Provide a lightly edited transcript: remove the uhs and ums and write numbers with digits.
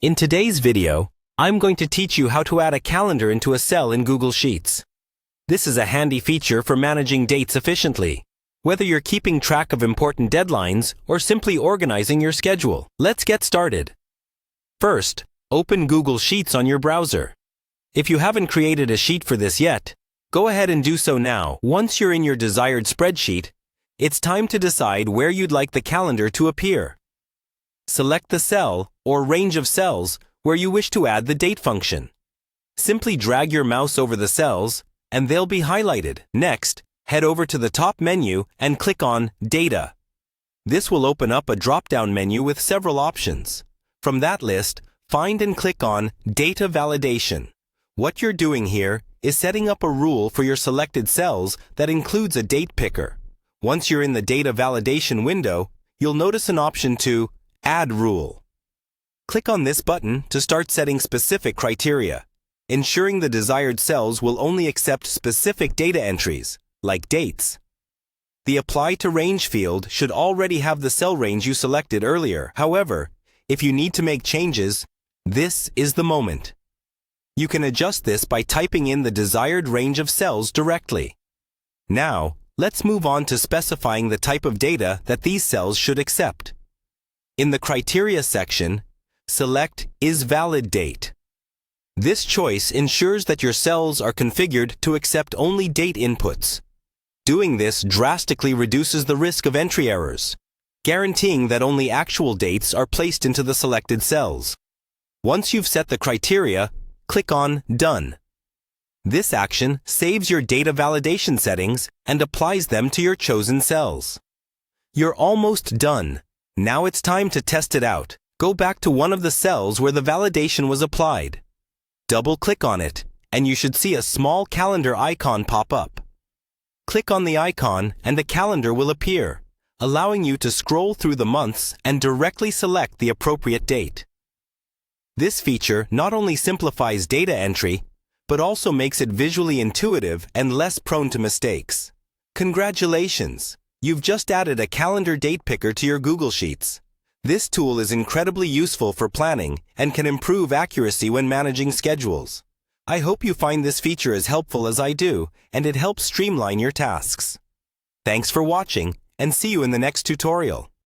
In today's video, I'm going to teach you how to add a calendar into a cell in Google Sheets. This is a handy feature for managing dates efficiently, whether you're keeping track of important deadlines or simply organizing your schedule. Let's get started. First, open Google Sheets on your browser. If you haven't created a sheet for this yet, go ahead and do so now. Once you're in your desired spreadsheet, it's time to decide where you'd like the calendar to appear. Select the cell or range of cells where you wish to add the date function. Simply drag your mouse over the cells and they'll be highlighted. Next, head over to the top menu and click on Data. This will open up a drop-down menu with several options. From that list, find and click on Data Validation. What you're doing here is setting up a rule for your selected cells that includes a date picker. Once you're in the Data Validation window, you'll notice an option to Add Rule. Click on this button to start setting specific criteria, ensuring the desired cells will only accept specific data entries, like dates. The Apply to Range field should already have the cell range you selected earlier. However, if you need to make changes, this is the moment. You can adjust this by typing in the desired range of cells directly. Now, let's move on to specifying the type of data that these cells should accept. In the Criteria section, select Is Valid Date. This choice ensures that your cells are configured to accept only date inputs. Doing this drastically reduces the risk of entry errors, guaranteeing that only actual dates are placed into the selected cells. Once you've set the criteria, click on Done. This action saves your data validation settings and applies them to your chosen cells. You're almost done. Now it's time to test it out. Go back to one of the cells where the validation was applied. Double-click on it, and you should see a small calendar icon pop up. Click on the icon and the calendar will appear, allowing you to scroll through the months and directly select the appropriate date. This feature not only simplifies data entry, but also makes it visually intuitive and less prone to mistakes. Congratulations! You've just added a calendar date picker to your Google Sheets. This tool is incredibly useful for planning and can improve accuracy when managing schedules. I hope you find this feature as helpful as I do, and it helps streamline your tasks. Thanks for watching, and see you in the next tutorial.